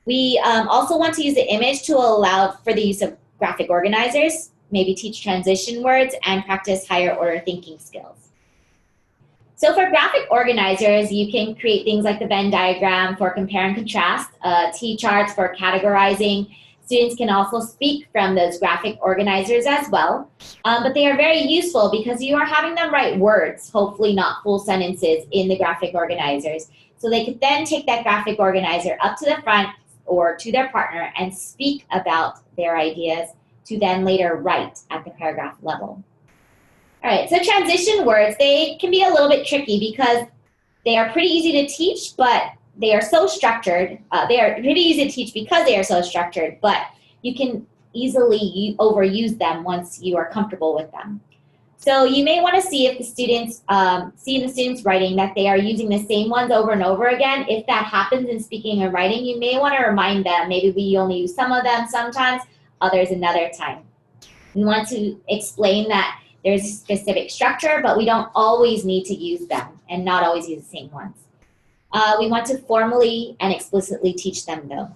We also want to use the image to allow for the use of graphic organizers, maybe teach transition words, and practice higher order thinking skills. So for graphic organizers, you can create things like the Venn diagram for compare and contrast, T-charts for categorizing. Students can also speak from those graphic organizers as well, but they are very useful because you are having them write words, hopefully not full sentences, in the graphic organizers. So they could then take that graphic organizer up to the front or to their partner and speak about their ideas to then later write at the paragraph level. All right, so transition words, they can be a little bit tricky because they are pretty easy to teach, but they are so structured. They are pretty easy to teach because they are so structured, but you can easily overuse them once you are comfortable with them. So you may want to see if the students, see in the students' writing that they are using the same ones over and over again. If that happens in speaking or writing, you may want to remind them, maybe we only use some of them sometimes, others another time. We want to explain that there's a specific structure, but we don't always need to use them and not always use the same ones. We want to formally and explicitly teach them though.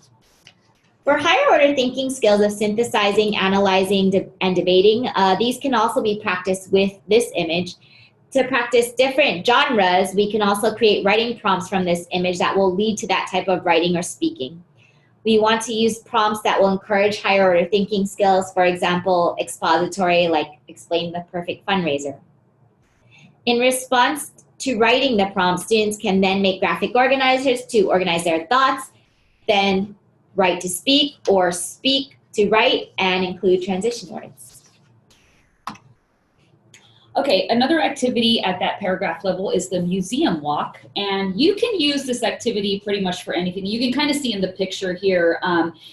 For higher order thinking skills of synthesizing, analyzing, and debating, these can also be practiced with this image. To practice different genres, we can also create writing prompts from this image that will lead to that type of writing or speaking. We want to use prompts that will encourage higher order thinking skills, for example, expository, like explain the perfect fundraiser. In response to writing the prompt, students can then make graphic organizers to organize their thoughts, then write to speak or speak to write and include transition words. Okay, another activity at that paragraph level is the museum walk, and you can use this activity pretty much for anything. You can kind of see in the picture here,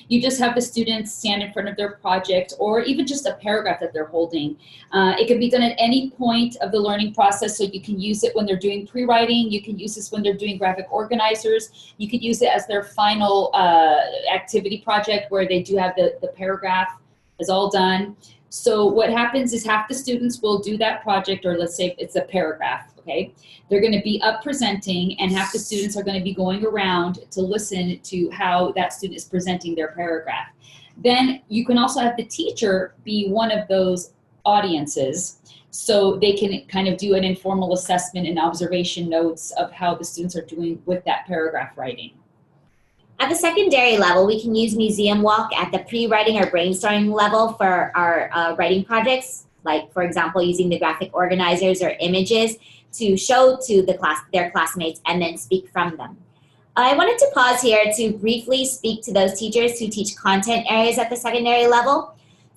you just have the students stand in front of their project or even just a paragraph that they're holding. It can be done at any point of the learning process, so you can use it when they're doing pre-writing, you can use this when they're doing graphic organizers, you could use it as their final activity project where they do have the paragraph is all done. So what happens is half the students will do that project, or let's say it's a paragraph, okay? They're gonna be up presenting, and half the students are gonna be going around to listen to how that student is presenting their paragraph. Then you can also have the teacher be one of those audiences, so they can kind of do an informal assessment and observation notes of how the students are doing with that paragraph writing. At the secondary level, we can use Museum Walk at the pre-writing or brainstorming level for our writing projects, like, for example, using the graphic organizers or images to show to their classmates and then speak from them. I wanted to pause here to briefly speak to those teachers who teach content areas at the secondary level.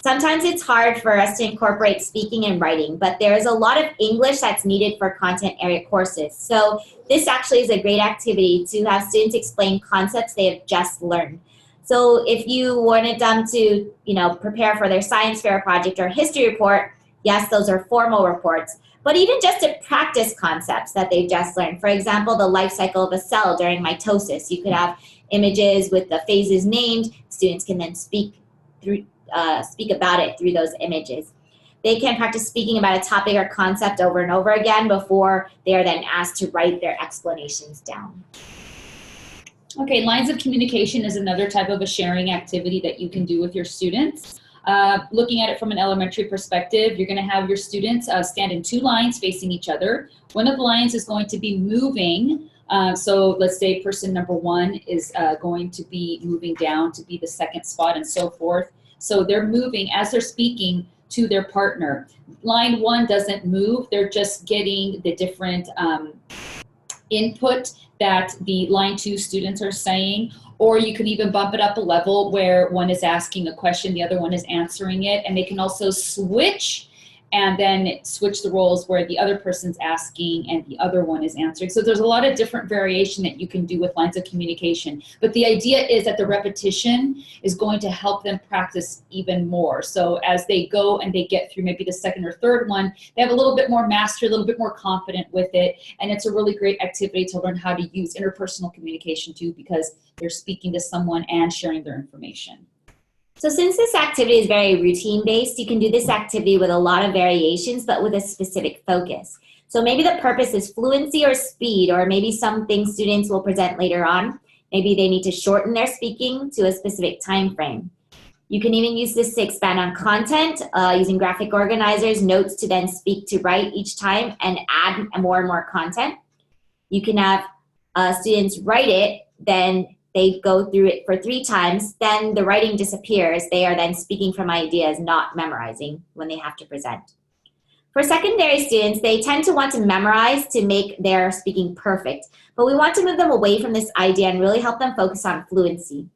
Sometimes it's hard for us to incorporate speaking and writing, but there's a lot of English that's needed for content area courses. So this actually is a great activity to have students explain concepts they have just learned. So if you wanted them to, prepare for their science fair project or history report, yes, those are formal reports, but even just to practice concepts that they've just learned. For example, the life cycle of a cell during mitosis. You could have images with the phases named. Students can then speak about it through those images. They can practice speaking about a topic or concept over and over again before they are then asked to write their explanations down. Okay, lines of communication is another type of a sharing activity that you can do with your students. Looking at it from an elementary perspective, you're going to have your students stand in two lines facing each other. One of the lines is going to be moving. So let's say person number one is going to be moving down to be the second spot and so forth. So they're moving as they're speaking to their partner. Line one doesn't move. They're just getting the different input that the line two students are saying. Or you could even bump it up a level where one is asking a question, the other one is answering it. And they can also switch and then switch the roles where the other person's asking and the other one is answering. So there's a lot of different variation that you can do with lines of communication. But the idea is that the repetition is going to help them practice even more. So as they go and they get through maybe the second or third one, they have a little bit more mastery, a little bit more confident with it. And it's a really great activity to learn how to use interpersonal communication too, because they're speaking to someone and sharing their information. So since this activity is very routine-based, you can do this activity with a lot of variations, but with a specific focus. So maybe the purpose is fluency or speed, or maybe something students will present later on. Maybe they need to shorten their speaking to a specific time frame. You can even use this to expand on content, using graphic organizers, notes to then speak to write each time and add more and more content. You can have students write it, then they go through it for 3 times, then the writing disappears. They are then speaking from ideas, not memorizing when they have to present. For secondary students, they tend to want to memorize to make their speaking perfect, but we want to move them away from this idea and really help them focus on fluency.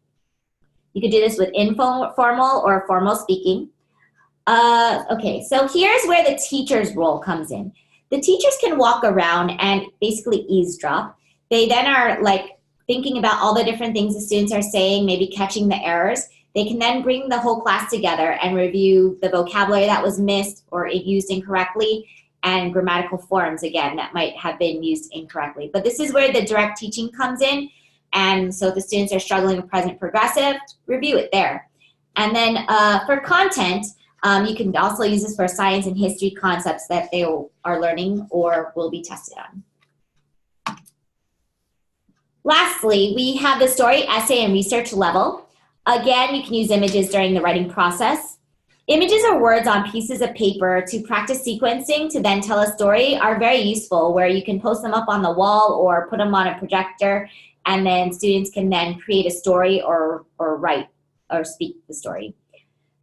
You could do this with informal or formal speaking. Okay, so here's where the teacher's role comes in. The teachers can walk around and basically eavesdrop. They then are thinking about all the different things the students are saying, maybe catching the errors. They can then bring the whole class together and review the vocabulary that was missed or used incorrectly, and grammatical forms, again, that might have been used incorrectly. But this is where the direct teaching comes in. And so if the students are struggling with present progressive, review it there. And then for content, you can also use this for science and history concepts that they are learning or will be tested on. Lastly, we have the story, essay, and research level. Again, you can use images during the writing process. Images or words on pieces of paper to practice sequencing to then tell a story are very useful, where you can post them up on the wall or put them on a projector, and then students can then create a story or write or speak the story.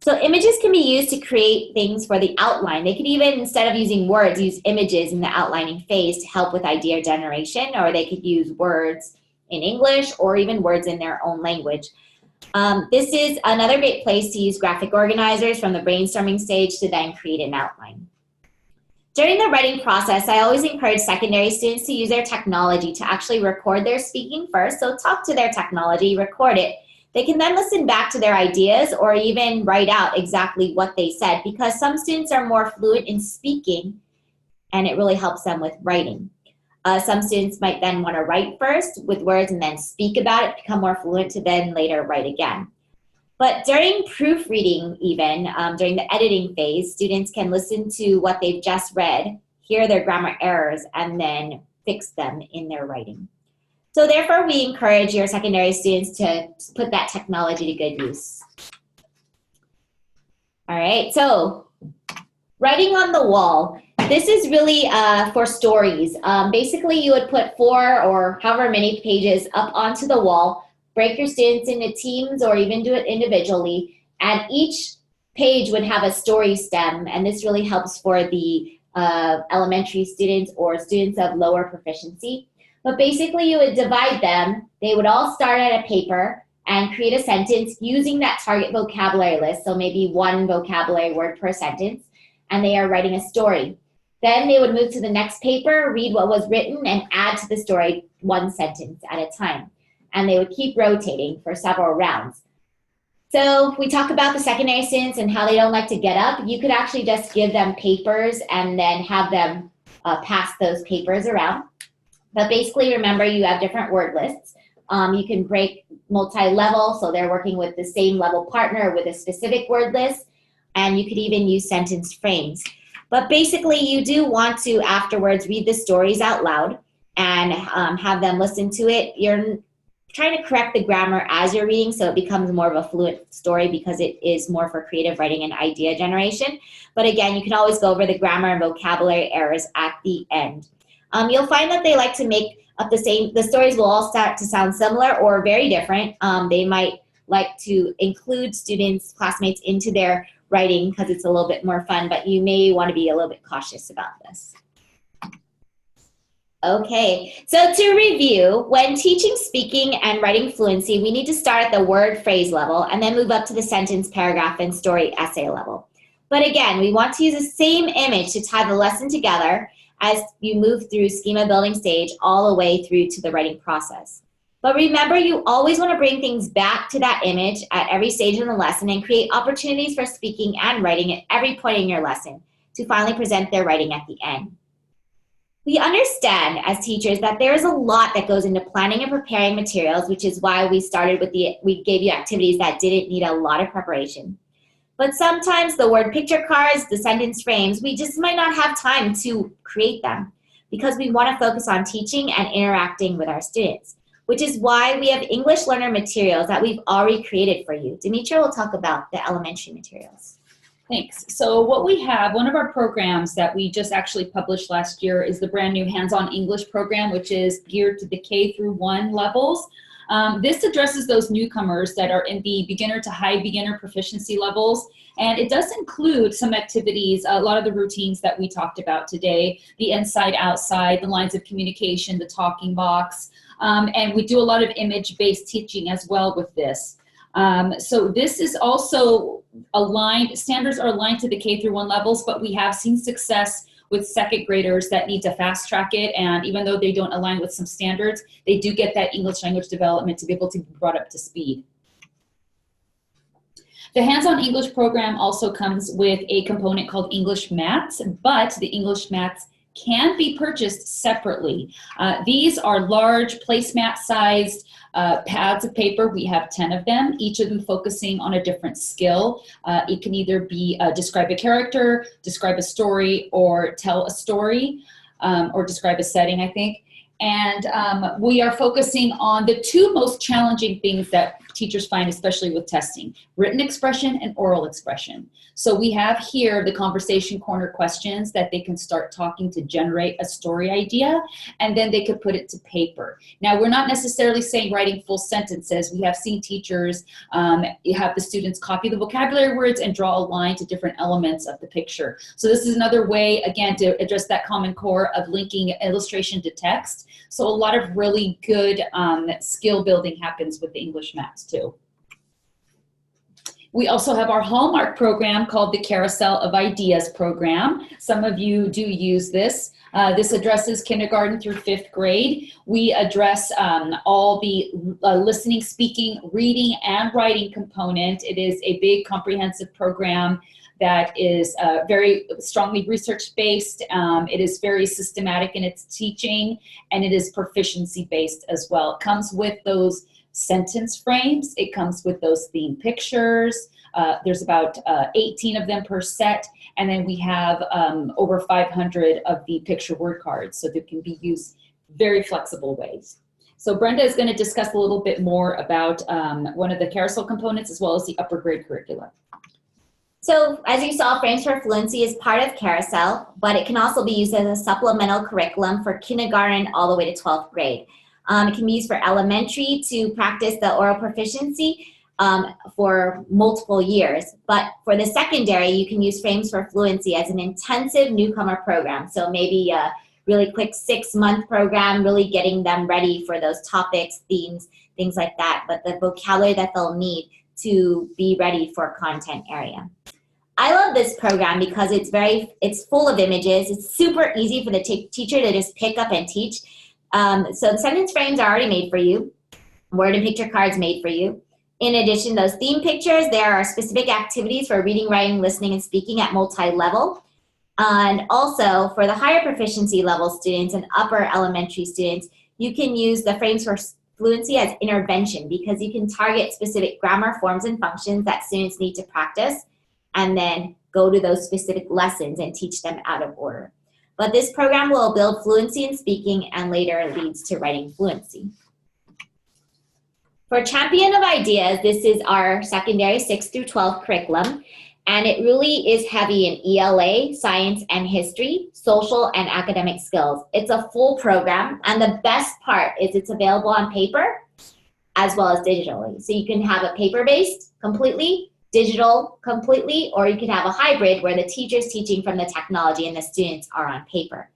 So images can be used to create things for the outline. They could even, instead of using words, use images in the outlining phase to help with idea generation, or they could use words in English or even words in their own language. This is another great place to use graphic organizers from the brainstorming stage to then create an outline. During the writing process, I always encourage secondary students to use their technology to actually record their speaking first. So talk to their technology, record it. They can then listen back to their ideas or even write out exactly what they said, because some students are more fluent in speaking and it really helps them with writing. Some students might then want to write first with words and then speak about it, become more fluent to then later write again. But during proofreading even, during the editing phase, students can listen to what they've just read, hear their grammar errors, and then fix them in their writing. So therefore, we encourage your secondary students to put that technology to good use. All right, so writing on the wall. This is really for stories. Basically, you would put 4 or however many pages up onto the wall, break your students into teams or even do it individually, and each page would have a story stem, and this really helps for the elementary students or students of lower proficiency. But basically, you would divide them. They would all start at a paper and create a sentence using that target vocabulary list, so maybe 1 vocabulary word per sentence, and they are writing a story. Then they would move to the next paper, read what was written, and add to the story 1 sentence at a time. And they would keep rotating for several rounds. So if we talk about the secondary students and how they don't like to get up, you could actually just give them papers and then have them pass those papers around. But basically, remember, you have different word lists. You can break multi-level, so they're working with the same level partner with a specific word list, and you could even use sentence frames. But basically, you do want to afterwards read the stories out loud and have them listen to it. You're trying to correct the grammar as you're reading so it becomes more of a fluent story, because it is more for creative writing and idea generation. But again, you can always go over the grammar and vocabulary errors at the end. You'll find that they like to make up the stories will all start to sound similar or very different. They might like to include students, classmates into their writing because it's a little bit more fun, but you may want to be a little bit cautious about this. Okay, so to review, when teaching speaking and writing fluency, we need to start at the word phrase level and then move up to the sentence, paragraph, and story essay level. But again, we want to use the same image to tie the lesson together as you move through schema building stage all the way through to the writing process. But remember, you always want to bring things back to that image at every stage in the lesson and create opportunities for speaking and writing at every point in your lesson to finally present their writing at the end. We understand as teachers that there is a lot that goes into planning and preparing materials, which is why we started with we gave you activities that didn't need a lot of preparation. But sometimes the word picture cards, the sentence frames, we just might not have time to create them because we want to focus on teaching and interacting with our students, which is why we have English learner materials that we've already created for you. Demetra will talk about the elementary materials. Thanks. So what we have, one of our programs that we just actually published last year is the brand new Hands-On English program, which is geared to the K-1 levels. This addresses those newcomers that are in the beginner to high beginner proficiency levels. And it does include some activities, a lot of the routines that we talked about today, the inside, outside, the lines of communication, the talking box. And we do a lot of image-based teaching as well with this. So this is also aligned, standards are aligned to the K-1 levels, but we have seen success with second graders that need to fast track it, and even though they don't align with some standards, they do get that English language development to be able to be brought up to speed. The Hands-On English program also comes with a component called English Mats, but the English Mats can be purchased separately. These are large placemat-sized pads of paper. We have 10 of them, each of them focusing on a different skill. It can either be describe a character, describe a story, or tell a story, or describe a setting, I think. And we are focusing on the 2 most challenging things that teachers find, especially with testing: written expression and oral expression. So we have here the conversation corner questions that they can start talking to generate a story idea, and then they could put it to paper. Now, we're not necessarily saying writing full sentences. We have seen teachers have the students copy the vocabulary words and draw a line to different elements of the picture. So this is another way, again, to address that common core of linking illustration to text. So a lot of really good skill building happens with the English Mats too. We also have our hallmark program called the Carousel of IDEAS program. Some of you do use this. This addresses kindergarten through 5th grade. We address all the listening, speaking, reading, and writing component. It is a big comprehensive program that is very strongly research-based. It is very systematic in its teaching, and it is proficiency-based as well. It comes with those sentence frames. It comes with those theme pictures. There's about 18 of them per set, and then we have over 500 of the picture word cards, so they can be used very flexible ways. So Brenda is going to discuss a little bit more about one of the carousel components as well as the upper grade curricula. So as you saw, Frames for Fluency is part of Carousel, but it can also be used as a supplemental curriculum for kindergarten all the way to 12th grade. It can be used for elementary to practice the oral proficiency for multiple years. But for the secondary, you can use Frames for Fluency as an intensive newcomer program. So maybe a really quick 6-month program, really getting them ready for those topics, themes, things like that, but the vocabulary that they'll need to be ready for content area. I love this program because it's full of images. It's super easy for the teacher to just pick up and teach. So the sentence frames are already made for you. Word and picture cards made for you. In addition, those theme pictures, there are specific activities for reading, writing, listening, and speaking at multi-level. And also for the higher proficiency level students and upper elementary students, you can use the Frames for Fluency as intervention because you can target specific grammar forms and functions that students need to practice and then go to those specific lessons and teach them out of order. But this program will build fluency in speaking and later leads to writing fluency. For Champion of Ideas, this is our secondary 6 through 12 curriculum, and it really is heavy in ELA, science and history, social and academic skills. It's a full program, and the best part is it's available on paper as well as digitally. So you can have a paper-based completely, digital completely, or you can have a hybrid where the teacher's teaching from the technology and the students are on paper.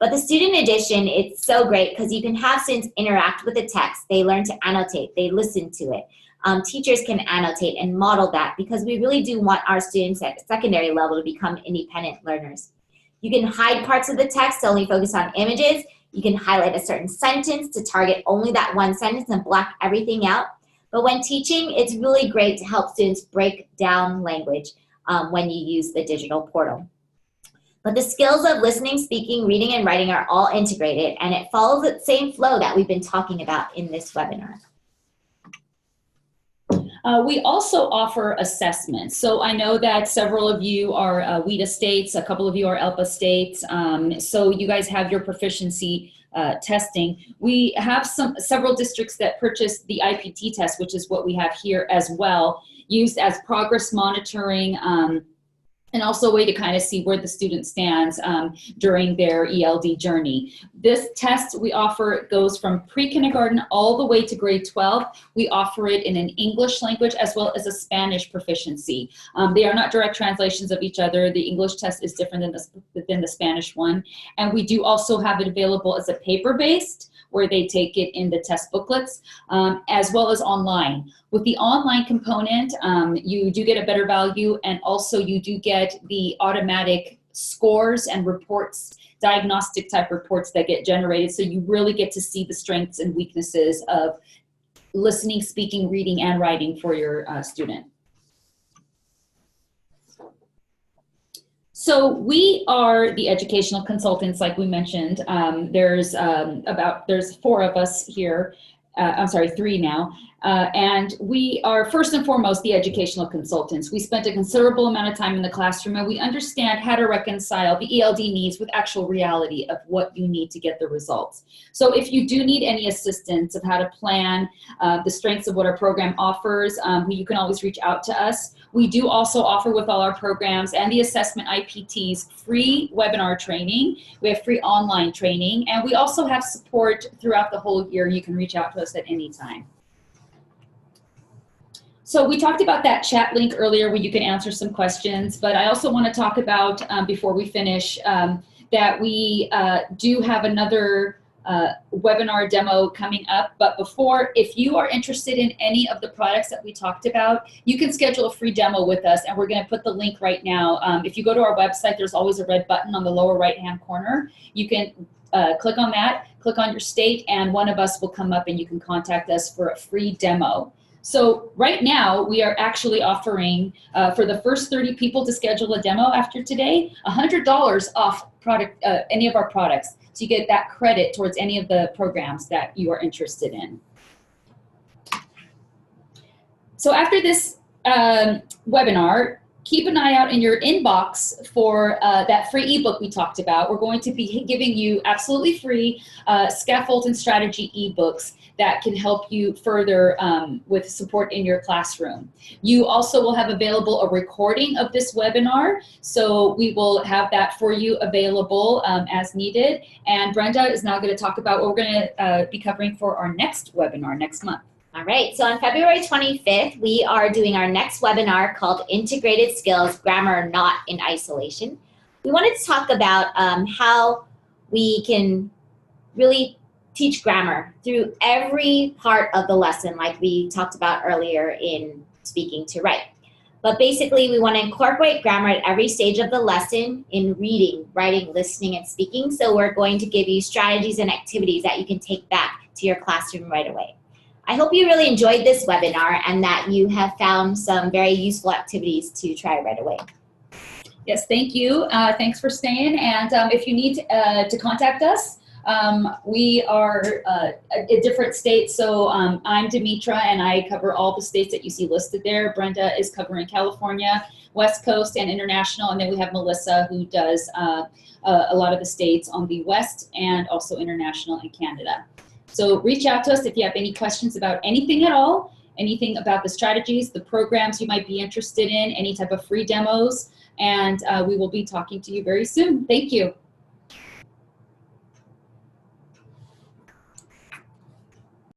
But the student edition, it's so great because you can have students interact with the text. They learn to annotate, they listen to it. Teachers can annotate and model that because we really do want our students at secondary level to become independent learners. You can hide parts of the text to only focus on images. You can highlight a certain sentence to target only that one sentence and block everything out. But when teaching, it's really great to help students break down language when you use the digital portal. But the skills of listening, speaking, reading, and writing are all integrated, and it follows the same flow that we've been talking about in this webinar. We also offer assessments. So I know that several of you are WIDA states, a couple of you are ELPA states, so you guys have your proficiency testing. We have several districts that purchase the IPT test, which is what we have here as well, used as progress monitoring, and also a way to kind of see where the student stands during their ELD journey. This test we offer goes from pre-kindergarten all the way to grade 12. We offer it in an English language as well as a Spanish proficiency. They are not direct translations of each other. The English test is different than the Spanish one. And we do also have it available as a paper-based, where they take it in the test booklets, as well as online. With the online component, you do get a better value, and also you do get the automatic scores and reports, diagnostic type reports that get generated, so you really get to see the strengths and weaknesses of listening, speaking, reading, and writing for your student. So we are the educational consultants, like we mentioned. There's 4 of us here. I'm sorry, 3 now. And we are first and foremost the educational consultants. We spent a considerable amount of time in the classroom, and we understand how to reconcile the ELD needs with actual reality of what you need to get the results. So if you do need any assistance of how to plan the strengths of what our program offers, you can always reach out to us. We do also offer with all our programs and the assessment IPTs free webinar training. We have free online training, and we also have support throughout the whole year. You can reach out to us at any time. So we talked about that chat link earlier where you can answer some questions, but I also want to talk about, before we finish, that we do have another webinar demo coming up. But before, if you are interested in any of the products that we talked about, you can schedule a free demo with us, and we're going to put the link right now. If you go to our website, there's always a red button on the lower right-hand corner. You can click on that, click on your state, and one of us will come up and you can contact us for a free demo. So right now, we are actually offering, for the first 30 people to schedule a demo after today, $100 off any of our products. So you get that credit towards any of the programs that you are interested in. So after this webinar, keep an eye out in your inbox for that free ebook we talked about. We're going to be giving you absolutely free scaffold and strategy ebooks that can help you further with support in your classroom. You also will have available a recording of this webinar, so we will have that for you available as needed. And Brenda is now going to talk about what we're going to be covering for our next webinar next month. All right, so on February 25th, we are doing our next webinar called Integrated Skills, Grammar Not in Isolation. We wanted to talk about how we can really teach grammar through every part of the lesson, like we talked about earlier in Speaking to Write. But basically, we want to incorporate grammar at every stage of the lesson in reading, writing, listening, and speaking. So we're going to give you strategies and activities that you can take back to your classroom right away. I hope you really enjoyed this webinar and that you have found some very useful activities to try right away. Yes, thank you. Thanks for staying. And if you need to contact us, we are in different states. So I'm Demetra, and I cover all the states that you see listed there. Brenda is covering California, West Coast, and International. And then we have Melissa, who does a lot of the states on the West and also International and Canada. So reach out to us if you have any questions about anything at all, anything about the strategies, the programs you might be interested in, any type of free demos, and we will be talking to you very soon. Thank you.